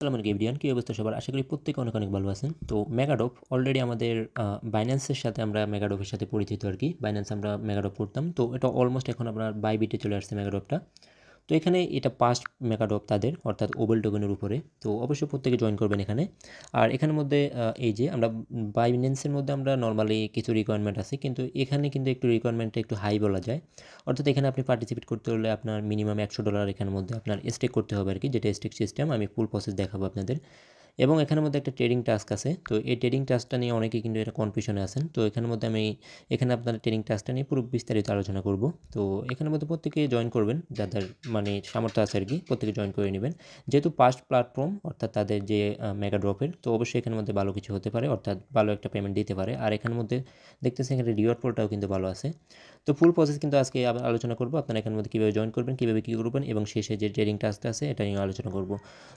আসসালামু আলাইকুম এভরিওয়ান, কি অবস্থা সবার? আশা করি প্রত্যেকে অনেক অনেক ভালো আছেন। তো মেগাডপ অলরেডি আমাদের বাইন্যান্সের সাথে আমরা মেগাডপের সাথে পরিচিত আর কি। বাইন্যান্স আমরা মেগাডপ করতাম, তো এটা অলমোস্ট এখন আপনার বাইবিটে চলে আসছে মেগাডপটা। তো এখানে এটা পাস্ট মেগাডপ তাদের, অর্থাৎ ওবেল টোকেনের উপরে। তো অবশ্যই প্রত্যেকে জয়েন করবেন এখানে। আর এখানের মধ্যে এই যে আমরা বাইন্যান্সের মধ্যে আমরা নর্মালি কিছু রিকোয়ারমেন্ট আছে, কিন্তু এখানে কিন্তু একটু রিকোয়ারমেন্টটা একটু হাই বলা যায়। অর্থাৎ এখানে আপনি পার্টিসিপেট করতে হলে আপনার মিনিমাম $100 এখানের মধ্যে আপনার স্টেক করতে হবে আর কি, যেটা স্টেক সিস্টেম। আমি ফুল প্রসেস দেখাবো আপনাদের। এবং এখানের মধ্যে একটা ট্রেডিং টাস্ক আছে। তো এই ট্রেডিং টাস্কটা নিয়ে অনেকেই কিন্তু এটা কনফিউশনে আছেন। তো এখানের মধ্যে আমি এখানে আপনার ট্রেডিং টাস্কটা নিয়ে পুরো বিস্তারিত আলোচনা করব। তো এখানের মধ্যে প্রত্যেকে জয়েন করবেন, যাদের মানে সামর্থ্য আছে আর কি, প্রত্যেকে জয়েন করে নেবেন। যেহেতু পাস্ট প্ল্যাটফর্ম, অর্থাৎ তাদের যে মেগা ড্রপের, তো অবশ্যই এখানের মধ্যে ভালো কিছু হতে পারে, অর্থাৎ ভালো একটা পেমেন্ট দিতে পারে। আর এখানের মধ্যে দেখতেছেন এখানে রিওয়ার্ড পোলটাও কিন্তু ভালো আছে। তো ফুল প্রসেস কিন্তু আজকে আলোচনা করবো, আপনারা এখানের মধ্যে কীভাবে জয়েন করবেন, কীভাবে কী করবেন, এবং শেষে যে ট্রেডিং টাস্কটা আছে এটা নিয়ে আলোচনা করব।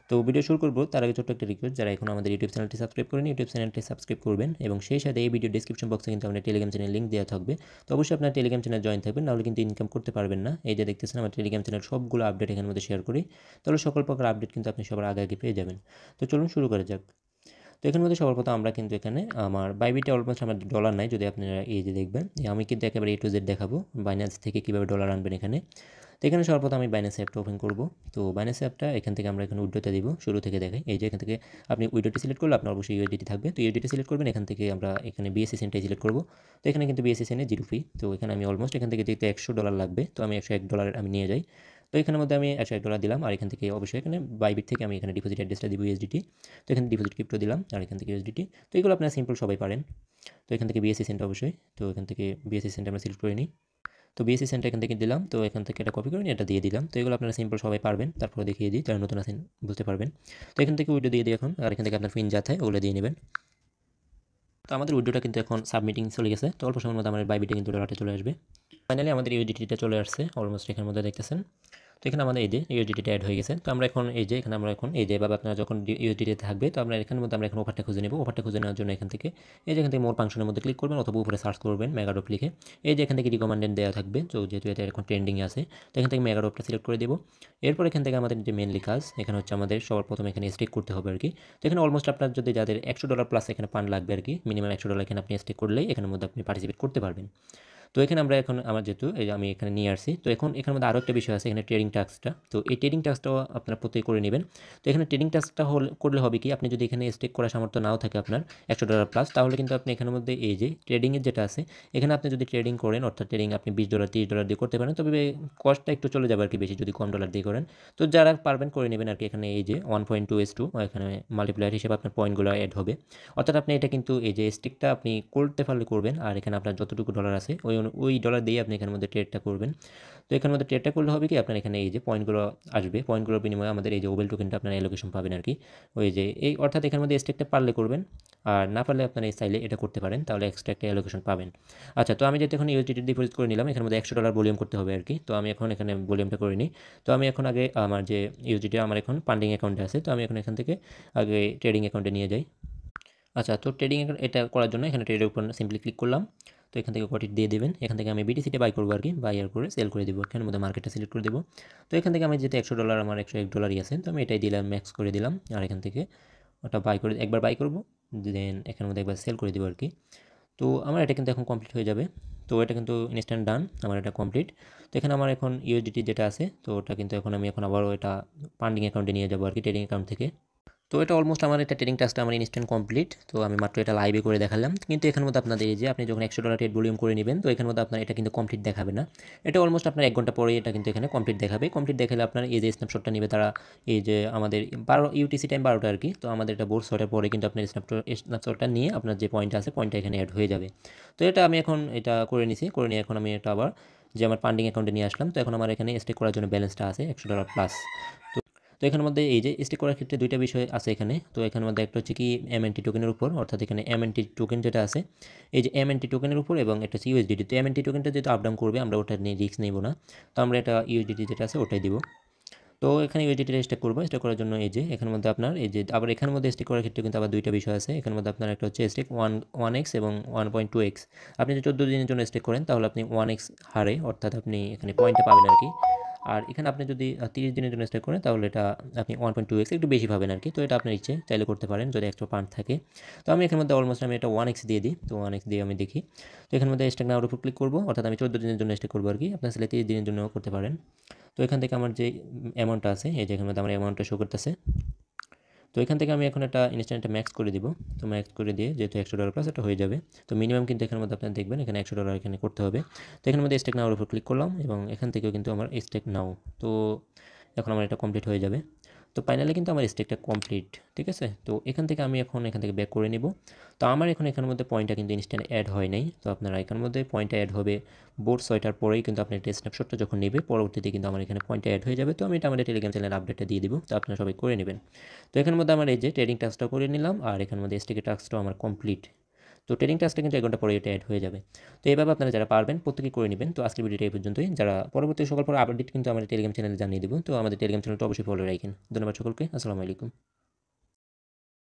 তো ভিডিও শুরু করবো তার আগে ছোট্ট একটা রিকোয়েস্ট, যারা এখন আমাদের ইউটিউব চ্যানেলটি সাবস্ক্রাইব করেন, ইউটিউব চ্যানেলটি সাবস্ক্রাইব করবেন, এবং সেই সাথে এই ভিডিও ডিসক্রিপশন বক্সে কিন্তু আমাদের টেলিগ্রাম চ্যানেল লিঙ্ক দেওয়া থাকবে। তো অবশ্যই আপনার টেলিগ্রাম চ্যানেল জয়েন থাকবেন, নাহলে কিন্তু ইনকাম করতে পারবেন না। এই যে দেখতেছেন আমার টেলিগ্রাম চ্যানেল সবগুলো আপডেট এখানের মধ্যে শেয়ার করি, তাহলে সকল প্রকার আপডেট কিন্তু আপনি সবার আগে আগে পেয়ে যাবেন। তো চলুন শুরু করা যাক। তো এখানের মধ্যে সবার প্রথম আমরা কিন্তু এখানে আমার বাইবিটে অলমোস্ট আমার ডলার নাই, যদি আপনারা এই যে দেখবেন, আমি কিন্তু একেবারে A to Z দেখাবো বাইন্যান্স থেকে কীভাবে ডলার আনবেন এখানে। তো এখানে সর্বপ্রথম আমি বাইন্যান্স অ্যাপটা ওপেন করব। তো বাইন্যান্স অ্যাপটা এখান থেকে আমরা এখানে উইড্রোতে দিব, শুরু থেকে দেখাই। এই যে এখান থেকে আপনি উইড্রোটি সিলেক্ট করলে আপনার অবশ্যই ইউএসডিটি থাকবে। তো ইউএসডিটি সিলেক্ট করবেন, এখান থেকে আমরা এখানে বিএসসি সেন্টাই সিলেক্ট করব। তো এখানে কিন্তু বিএসসি সেন্টে জিরো ফি। তো এখানে আমি অলমোস্ট এখান থেকে যেহেতু $100 লাগবে, তো আমি $101 আমি নিয়ে যাই। তো এখানের মধ্যে আমি $101 দিলাম, আর এখান থেকে অবশ্যই এখানে বাইবিট থেকে আমি এখানে ডিপোজিট অ্যাড্রেসটা দিব ইউএসডিটি। তো এখানে ডিপোজিট ক্রিপ্টো দিলাম, আর এখান থেকে ইউএসডিটি। তো এগুলো আপনারা সিম্পল সবাই পারেন। তো এখান থেকে বিএসসি সেন্ট অবশ্যই, তো এখান থেকে বিএসসি সেন্ট আমরা সিলেক্ট করে নিই। তো বিএসসি সেন্ট এখান থেকে দিলাম, তো এখান থেকে এটা কপি করে নিয়ে এটা দিয়ে দিলাম। তো এগুলো আপনারা সিম্পল সবাই পারবেন, তারপরে দেখিয়ে দিই, যারা নতুন আছেন বুঝতে পারবেন। তো এখান থেকে উইডো দিয়ে দিই এখন, আর এখান থেকে আপনার পিন যা থাকে ওগুলো দিয়ে নেবেন। তো আমাদের উইডোটা কিন্তু এখন সাবমিটিং চলে গেছে, তো অল্প সময়ের মধ্যে আমাদের বাইবিটে কিন্তু ডলারটা চলে আসবে। ফাইনালি আমাদের ইউডিটিটা চলে আসছে অলমোস্ট এখানের মধ্যে দেখতেছেন। তো এখানে আমাদের এই যে ইউএসডিটি অ্যাড হয়ে গেছে। তো আমরা এখন এই যে এখানে আমরা এখন এই যে এভাবে আপনারা যখন ইউএসডিটি থাকবে, তো আমরা এখানের মধ্যে আমরা এখন অফারটা খুঁজে নেব। অফারটা খুঁজে নেওয়ার জন্য এখান থেকে এই যে এখান থেকে মোর ফাংশনের মধ্যে ক্লিক করবেন, অথবা উপরে সার্চ করবেন মেগাডপ লিখে। এই যে এখান থেকে রিকমেন্ডেড দেওয়া থাকবে, তো যেহেতু এটা এখন ট্রেন্ডিংয়ে আছে, তো এখান থেকে মেগাডপটা সিলেক্ট করে দেবো। এরপর এখান থেকে আমাদের যে মেনলি কাজ এখানে হচ্ছে আমাদের সবার প্রথমে এখানে স্টেক করতে হবে আর কি। তো এখানে অলমোস্ট আপনার যদি যাদের $100 প্লাস এখানে পান লাগবে আর কি, মিনিমাম $100 এখানে আপনি স্টেক করলেই এখানের মধ্যে আপনি পার্টিসিপেট করতে পারবেন। তো এখানে আমরা এখন আমার যেহেতু এই যে আমি এখানে নিয়ে আসছি, তো এখন এখানের মধ্যে আরও একটা বিষয় আছে, এখানে ট্রেডিং টাস্কটা। তো এই ট্রেডিং টাস্কটাও আপনারা প্রত্যেকে করে নেবেন। তো এখানে ট্রেডিং টাস্কটা করলে হবে কি, আপনি যদি এখানে স্টেক করার সামর্থ্য নাও থাকে আপনার $100 প্লাস, তাহলে কিন্তু আপনি এখানের মধ্যে এই যে ট্রেডিংয়ের যেটা আছে, এখানে আপনি যদি ট্রেডিং করেন, অর্থাৎ ট্রেডিং আপনি $20 $30 দিয়ে করতে পারেন, তবে কস্টটা একটু চলে যাবে আর কি বেশি, যদি কম ডলার দিয়ে করেন। তো যারা পারবেন করে নেবেন আর কি। এখানে এই যে 1.2:2 এখানে মাল্টিপ্লায়ার হিসেবে আপনার পয়েন্টগুলো অ্যাড হবে। অর্থাৎ আপনি এটা কিন্তু এই যে স্টেকটা আপনি করতে পারলে করবেন, আর এখানে আপনার যতটুকু ডলার আছে ওই ডলার দিয়ে আপনি এখানের মধ্যে ট্রেডটা করবেন। তো এখানের মধ্যে ট্রেডটা করলে হবে কি, আপনার এখানে এই যে পয়েন্টগুলো আসবে, পয়েন্টগুলোর বিনিময়ে আমাদের এই যে ওবেল টোকেনটা আপনার অ্যালোকেশন পাবেন আর কি। ওই যে এই অর্থাৎ এখানের মধ্যে স্টেকটা পারলে করবেন, আর না পারলে আপনার এই চাইলে এটা করতে পারেন, তাহলে এক্সট্রা একটা অ্যালোকেশন পাবেন। আচ্ছা, তো আমি যেহেতু এখন ইউএসডিটি ডিপোজিট করে নিলাম, এখানের মধ্যে $100 ভলিউম করতে হবে আর কি। তো আমি এখন এখানে ভলিউমটা করে নিই। তো আমি এখন আগে আমার যে ইউএসডিটি আমার এখন ফান্ডিং অ্যাকাউন্টে আছে, তো আমি এখন এখান থেকে আগে ট্রেডিং অ্যাকাউন্টে নিয়ে যাই। আচ্ছা, তো ট্রেডিং এটা করার জন্য এখানে ট্রেডের উপর সিম্পলি ক্লিক করলাম। তো এখান থেকে কোয়াটি দিয়ে দেবেন, এখান থেকে আমি বিটিসিতে বাই করবো আর কি, বাই আর করে সেল করে দেবো। এখানের মধ্যে মার্কেটটা সিলেক্ট করে দেবো। তো এখান থেকে আমি যেহেতু $100 আমার $101 আছে, তো আমি এটাই দিলাম, ম্যাক্স করে দিলাম। আর এখান থেকে ওটা বাই করে একবার বাই করবো, দেন এখানের মধ্যে একবার সেল করে দেবো আর কি। তো আমার এটা কিন্তু এখন কমপ্লিট হয়ে যাবে। তো এটা কিন্তু ইনস্ট্যান্ট ডান, আমার এটা কমপ্লিট। তো এখানে আমার এখন ইউএসডিটি যেটা আছে, তো ওটা কিন্তু এখন আমি এখন আবারও এটা ফান্ডিং অ্যাকাউন্টে নিয়ে যাবো আর কি, ট্রেডিং অ্যাকাউন্ট থেকে। তো এটা অলমোস্ট আমার এটা ট্রেডিং টাস্কটা আমার ইনস্ট্যান্ট কমপ্লিট। তো আমি মাত্র এটা লাইভে করে দেখালাম, কিন্তু এখানের মধ্যে আপনাদের এই যে আপনি যখন $100 ট্রেড ভলিউম করে নেবেন, তো এখানের মধ্যে আপনার এটা কিন্তু কমপ্লিট দেখাবে না। এটা অলমোস্ট আপনার 1 ঘন্টা পরে এটা কিন্তু এখানে কমপ্লিট দেখাবে। কমপ্লিট দেখালে আপনার এই যে স্ন্যাপশটটা নেবে তারা, এই যে আমাদের 12 ইউটিসি টাইম 12টা আর কি। তো আমাদের এটা বোর্ড শটের পরে কিন্তু আপনার স্ন্যাপশটটা নিয়ে আপনার যে পয়েন্ট আছে, পয়েন্টটা এখানে অ্যাড হয়ে যাবে। তো এটা আমি এখন এটা করে নিছি, করে নিয়ে এখন আমি এটা আবার যে আমার ফান্ডিং অ্যাকাউন্টে নিয়ে আসলাম। তো এখন আমার এখানে স্টেক করার জন্য ব্যালেন্সটা আছে $100 প্লাস। তো এখানের মধ্যে এই যে স্টেক করার ক্ষেত্রে দুইটা বিষয় আছে এখানে। তো এখানের মধ্যে একটা হচ্ছে কি এমএনটি টোকেনের উপর, অর্থাৎ এখানে এমএনটি টোকেন যেটা আছে, এই যে এমএনটি টোকেনের উপর, এবং একটা হচ্ছে ইউএসডিটি। তো এমএনটি টোকেনটা যেহেতু আপ ডাউন করবে, আমরা ওটা নিয়ে রিস্ক নেব না। তো আমরা এটা ইউএসডিটি যেটা আছে ওটাই দিব। তো এখানে ইউএসডিটি স্টেক করবো। স্টেক করার জন্য এই যে এখানের মধ্যে আপনার এই যে আবার এখানের মধ্যে স্টেক করার ক্ষেত্রে কিন্তু আবার দুইটা বিষয় আছে। এখানের মধ্যে আপনার একটা হচ্ছে স্টেক 1x এবং 1.2x। আপনি যদি 14 দিনের জন্য স্টেক করেন, তাহলে আপনি 1x হারে, অর্থাৎ আপনি এখানে পয়েন্টটা পাবেন আর কি। আর এখানে আপনি যদি 30 দিনের জন্য স্টেক করেন তাহলে এটা আপনি 1.2x একটু বেশি পাবেন আর কি। তো এটা আপনার ইচ্ছে, চাইলে করতে পারেন যদি এক্সট্রা ফান্ড থাকে। তো আমি এখানের মধ্যে অলমোস্ট আমি এটা 1x দিয়ে দিই। তো 1x দিয়ে আমি দেখি। তো এখানের মধ্যে স্টেক নাওয়ার উপর ক্লিক করবো, অর্থাৎ আমি 14 দিনের জন্য স্টেক করবো আর কি। আপনার চাইলে 30 দিনের জন্য করতে পারেন। তো এখান থেকে আমার যে অ্যামাউন্টটা আছে, এই যে এখানের মধ্যে আমার অ্যামাউন্টটা শো করতেছে। তো এখান থেকে আমি এখন একটা ইনস্ট্যান্টটা ম্যাক্স করে দিব। তো ম্যাক্স করে দিয়ে যেহেতু $100 প্লাস এটা হয়ে যাবে। তো মিনিমাম কিন্তু এখানের মধ্যে আপনারা দেখবেন এখানে $100 এখানে করতে হবে। তো এখানের মধ্যে স্টেক নাওয়ার উপর ক্লিক করলাম এবং এখান থেকেও কিন্তু আমার স্টেক নাও। তো এখন আমার এটা কমপ্লিট হয়ে যাবে। তো ফাইনালি কিন্তু আমার স্টেকটা কমপ্লিট, ঠিক আছে। তো এখান থেকে আমি এখন এখান থেকে ব্যাক করে নিব। তো আমার এখন এখানের মধ্যে পয়েন্টটা কিন্তু ইনস্ট্যান্ট অ্যাড হয় নাই। তো আপনারা এখানের মধ্যে পয়েন্টটা অ্যাড হবে বোর্ড 6টার পরেই কিন্তু আপনার একটা স্ন্যাপশটটা যখন নেবে পরবর্তীতে কিন্তু আমার এখানে পয়েন্টটা অ্যাড হয়ে যাবে। তো আমি এটা আমাদের টেলিগ্রাম চ্যানেলে আপডেটটা দিয়ে দিব, তো আপনারা সবাই করে নেবেন। তো এখানের মধ্যে আমার এই যে ট্রেডিং টাস্কটা করে নিলাম আর এখানের মধ্যে স্টেকের টাস্কটাও আমার কমপ্লিট। তো ট্রেডিং টাস্কটা কিন্তু 1 ঘন্টা পরে এটা অ্যাড হয়ে যাবে। তো এইভাবে আপনারা যারা পারবেন প্রত্যেকেই করে নেবেন। তো আজকের ভিডিওটা এই পর্যন্তই। যারা পরবর্তী সকল পর আপডেট কিন্তু আমাদের টেলিগ্রাম চ্যানেলে জানিয়ে দেবো। তো আমাদের টেলিগ্রাম চ্যানেলটা অবশ্যই ফলো রাখেন। ধন্যবাদ সকলকে। আসসালামু আলাইকুম।